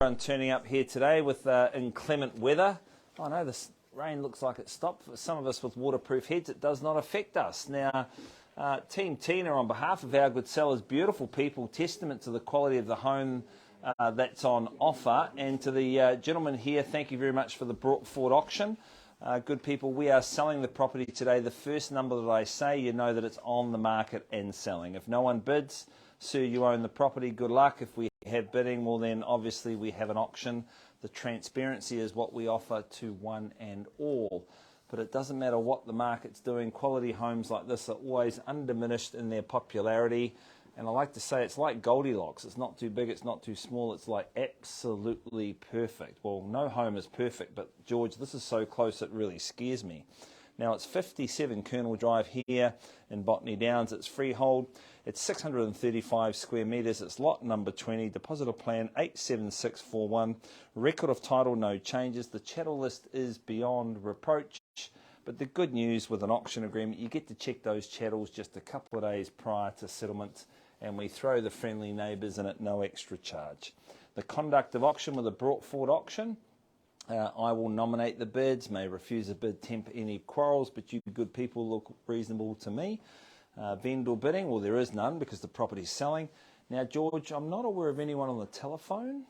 Everyone turning up here today with inclement weather. I know this rain looks like it stopped. For some of us with waterproof heads, it does not affect us. Now, Team Tina, on behalf of our good sellers, beautiful people, testament to the quality of the home that's on offer. And to the gentleman here, thank you very much for the brought forward auction. Good people, we are selling the property today. The first number that I say, you know that it's on the market and selling. If no one bids, sir, you own the property. Good luck. If we have bidding, well then obviously we have an auction. The transparency is what we offer to one and all. But it doesn't matter what the market's doing. Quality homes like this are always undiminished in their popularity. And I like to say it's like Goldilocks. It's not too big, it's not too small. It's like absolutely perfect. Well, no home is perfect, but George, this is so close it really scares me. Now, it's 57 Kurnell Drive here in Botany Downs. It's freehold. It's 635 square metres. It's lot number 20. Deposit of plan 87641. Record of title, no changes. The chattel list is beyond reproach. But the good news with an auction agreement, you get to check those chattels just a couple of days prior to settlement, and we throw the friendly neighbours in at no extra charge. The conduct of auction with a brought forward auction. I will nominate the bids, may refuse a bid, temper any quarrels, but you good people look reasonable to me. Vendor bidding, well, there is none because the property's selling. Now, George, I'm not aware of anyone on the telephone.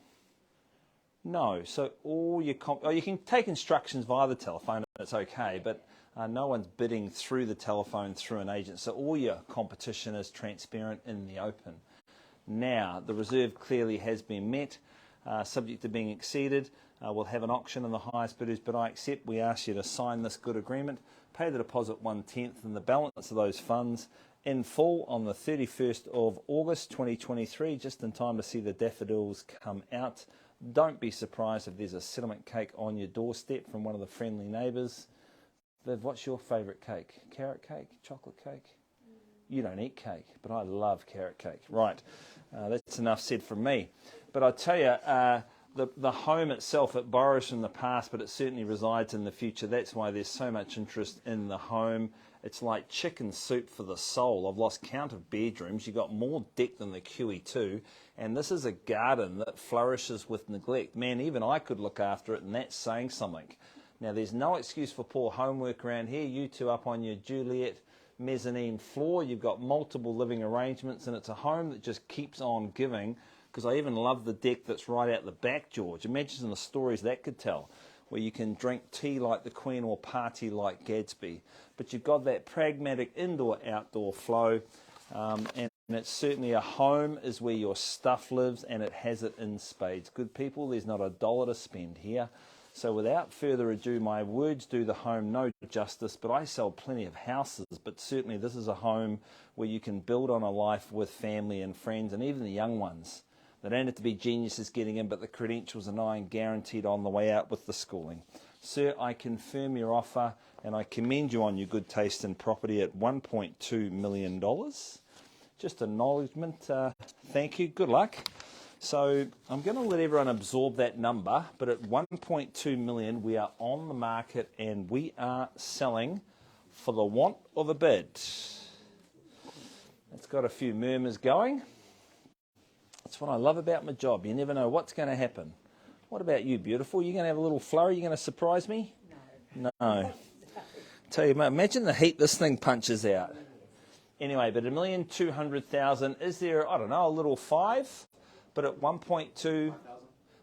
No, so all your you can take instructions via the telephone, it's okay, but no one's bidding through the telephone through an agent, so all your competition is transparent in the open. Now, the reserve clearly has been met, subject to being exceeded. We'll have an auction and the highest bidders, but I accept we ask you to sign this good agreement, pay the deposit 1/10 and the balance of those funds in full on the 31st of August 2023, just in time to see the daffodils come out. Don't be surprised if there's a settlement cake on your doorstep from one of the friendly neighbours. Viv, what's your favourite cake? Carrot cake? Chocolate cake? You don't eat cake, but I love carrot cake. Right, that's enough said from me. But I tell you, the home itself, it borrows from the past, but it certainly resides in the future. That's why there's so much interest in the home. It's like chicken soup for the soul. I've lost count of bedrooms. You've got more deck than the QE2, and this is a garden that flourishes with neglect. Man, even I could look after it, and that's saying something. Now, there's no excuse for poor homework around here. You two up on your Juliet mezzanine floor. You've got multiple living arrangements, and it's a home that just keeps on giving. Because I even love the deck that's right out the back, George. Imagine the stories that could tell, where you can drink tea like the Queen or party like Gadsby. But you've got that pragmatic indoor-outdoor flow, and it's certainly a home is where your stuff lives, and it has it in spades. Good people, there's not a dollar to spend here. So without further ado, my words do the home no justice, but I sell plenty of houses, but certainly this is a home where you can build on a life with family and friends, and even the young ones. They don't have to be geniuses getting in, but the credentials are nigh and guaranteed on the way out with the schooling. Sir, I confirm your offer, and I commend you on your good taste in property at $1.2 million. Just acknowledgement, thank you, good luck. So I'm going to let everyone absorb that number, but at $1.2 million, we are on the market and we are selling for the want of a bid. It's got a few murmurs going. That's what I love about my job. You never know what's going to happen. What about you, beautiful? You going to have a little flurry? You going to surprise me? No. Tell you, imagine the heat this thing punches out. Anyway, but $1,200,000. Is there, I don't know, a little five? But at 1.2,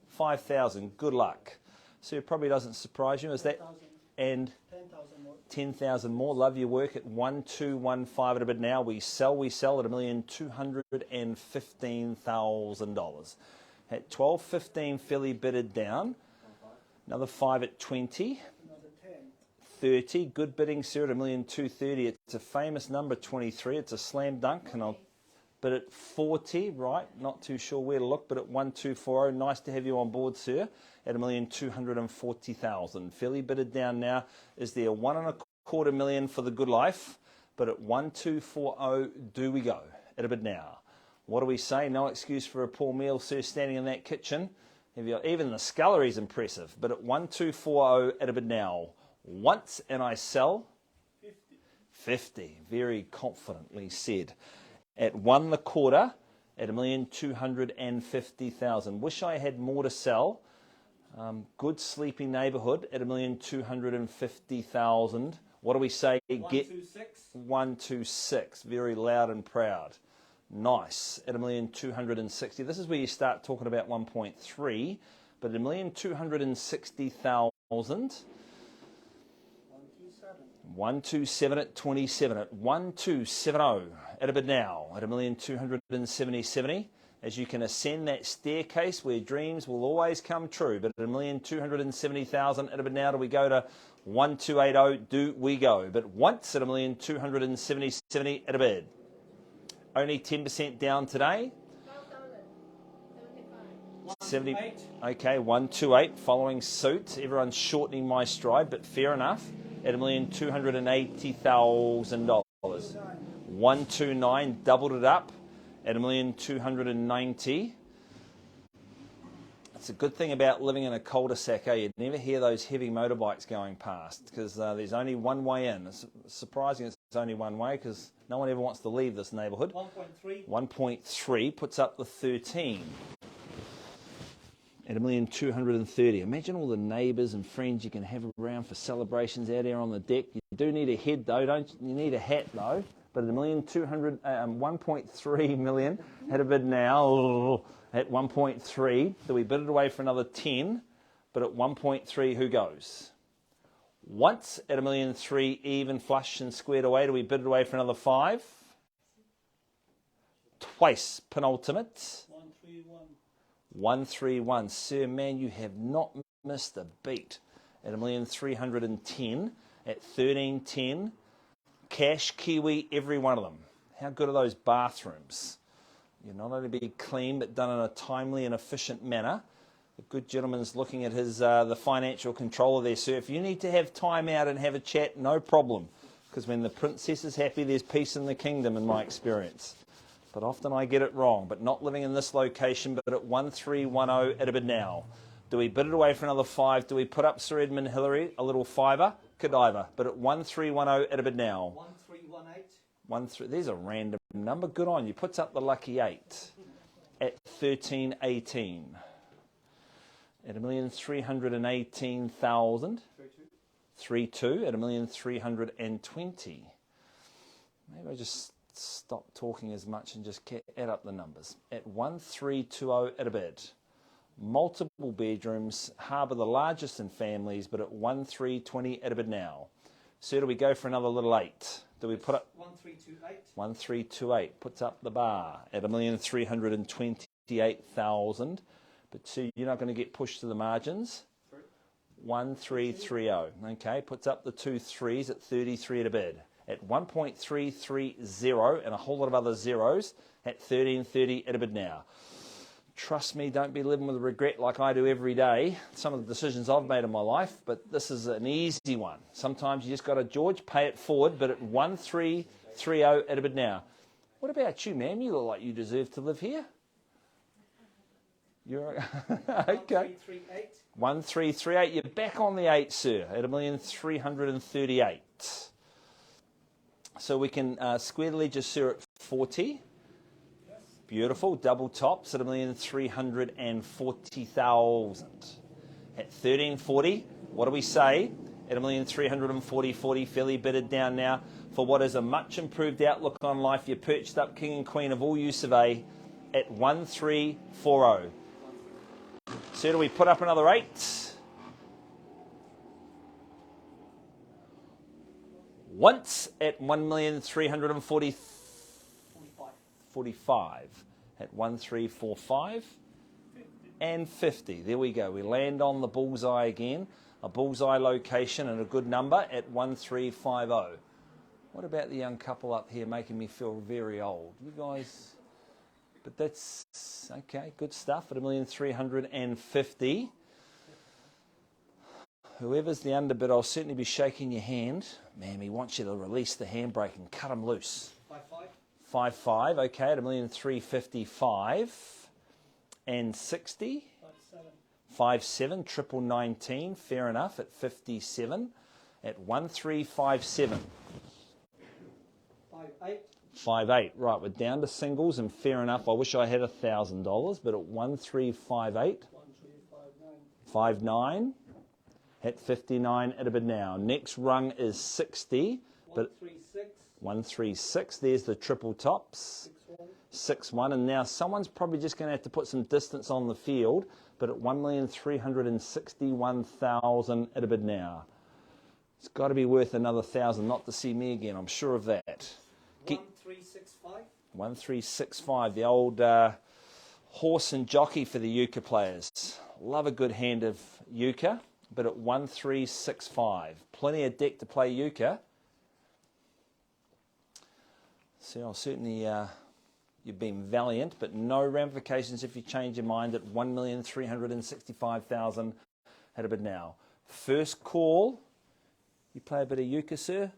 5,000. Good luck. So it probably doesn't surprise you. Is that 10,000 more. 10,000 more. Love your work at 1,215 at a bid now. We sell at $1,215,000. At 12.15, fairly bidded down. Another 5 at 20. Another 10. 30. Good bidding, sir, at $1,230,000. It's a famous number, 23. It's a slam dunk, and I'll. But at 40, right, not too sure where to look, but at 1,240, nice to have you on board, sir, at $1,240,000. Fairly bidded down now. Is there $1.25 million for the good life? But at 1,240, do we go? At a bid now. What do we say? No excuse for a poor meal, sir, standing in that kitchen. Even the scullery's impressive. But at 1,240, at a bid now. Once, and I sell? 50. Very confidently said. At 1.25 at 1,250,000. Wish I had more to sell. Good sleeping neighbourhood at 1,250,000. What do we say? 126. 126. Very loud and proud. Nice. At 1,260,000. This is where you start talking about 1.3, but at 1,260,000. 127 at 27 at 1,270 at a bid now at 1,270,000. As you can ascend that staircase where dreams will always come true, but at 1,270,000 at a bid now, do we go to 1,280? Do we go? But once at 1,270,000 at a bid. Only 10% down today. 70. Okay, 128 following suit. Everyone's shortening my stride, but fair enough. At $1,280,000. 129 doubled it up at 1,290,000. It's a good thing about living in a cul-de-sac, eh? You'd never hear those heavy motorbikes going past because there's only one way in. It's surprising it's only one way because no one ever wants to leave this neighbourhood. 1.3. 1.3 puts up the 13 at 1,230,000. Imagine all the neighbours and friends you can have around for celebrations out there on the deck. You do need a head though, don't you? You need a hat though. But at 1.3 million at a bid now at 1.3. Do we bid it away for another 10? But at 1.3, who goes? Once at 1,300,000 even flush and squared away. Do we bid it away for another 5? Twice penultimate. 131. 131. Sir, man, you have not missed a beat. At 1,310,000 at 1310. Cash, Kiwi, every one of them. How good are those bathrooms? You're not only be clean, but done in a timely and efficient manner. The good gentleman's looking at his the financial controller there, sir. If you need to have time out and have a chat, no problem. Because when the princess is happy, there's peace in the kingdom, in my experience. But often I get it wrong. But not living in this location, but at 1,310 at a bid now. Do we bid it away for another 5? Do we put up Sir Edmund Hillary, a little fiver? Godiva. But at 1,310 at a bid now. 1,318. There's a random number. Good on you. Puts up the lucky 8 at 1318. At 1,318,000. 3.2 at 1,320,000. Maybe I just stop talking as much and just add up the numbers. At 1,320 at a bid. Multiple bedrooms, harbour the largest in families, but at 1,320 at a bid now. Sir, do we go for another little 8? Do we put up 1,328? 1,328 puts up the bar at 1,328,000. But sir, you're not going to get pushed to the margins. 1,330. Okay, puts up the 2 3s at 33 at a bid. At 1.330 and a whole lot of other zeros at 1330 at a bid now. Trust me, don't be living with regret like I do every day. Some of the decisions I've made in my life, but this is an easy one. Sometimes you just got to, George, pay it forward, but at 1,330 at a bid now. What about you, ma'am? You look like you deserve to live here. You're okay. 1,338. 1,338. You're back on the 8, sir, at 1,338. So we can square the ledger, sir, at 40. Beautiful. Double tops at 1,340,000. At 1340, what do we say? At 1,340,000, fairly bidded down now for what is a much improved outlook on life. You're perched up, king and queen of all you survey, at 1,340. So do we put up another 8? Once at 1,340,000. 45 at 1,345 and 50. There we go. We land on the bullseye again. A bullseye location and a good number at 1,350. What about the young couple up here making me feel very old? You guys, but that's okay. Good stuff at 1,350. Whoever's the underbid, I'll certainly be shaking your hand. Man, he wants you to release the handbrake and cut him loose. 5.5, okay, at 1,355 and 60. 5.7, 919, fair enough at 57 at 1,357. 5.8. 58. Right, we're down to singles, and fair enough. I wish I had $1,000, but at 1358, 59, at 59 at a bid now. Next rung is 60, but 136. There's the triple tops. 6-1, and now someone's probably just going to have to put some distance on the field, but at 1,361,000 at a bid now. It's got to be worth another 1,000 not to see me again, I'm sure of that. 1365. 1365, the old horse and jockey for the euchre players. Love a good hand of euchre, but at 1365. Plenty of deck to play euchre. So I'll certainly... You've been valiant, but no ramifications if you change your mind at 1,365,000 at a bid now. First call. You play a bit of euchre, sir?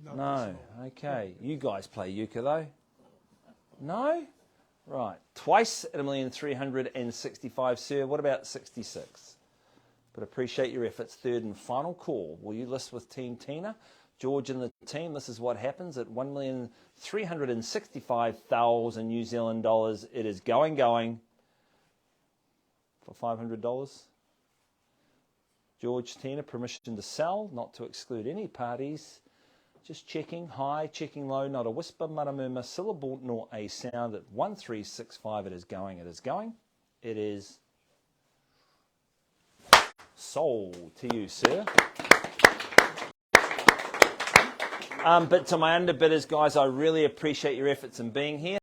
No. Okay. You guys play euchre, though? No? Right. Twice at 1,365,000, sir. What about 66? But appreciate your efforts. Third and final call. Will you list with Team Tina? George and the team, this is what happens at 1,365,000 New Zealand dollars. It is going for $500. George, Tina, permission to sell, not to exclude any parties. Just checking high, checking low, not a whisper, mutter, murmur, syllable, nor a sound. At 1,365, it is going, it is going. It is sold to you, sir. But to my underbidders, guys, I really appreciate your efforts in being here.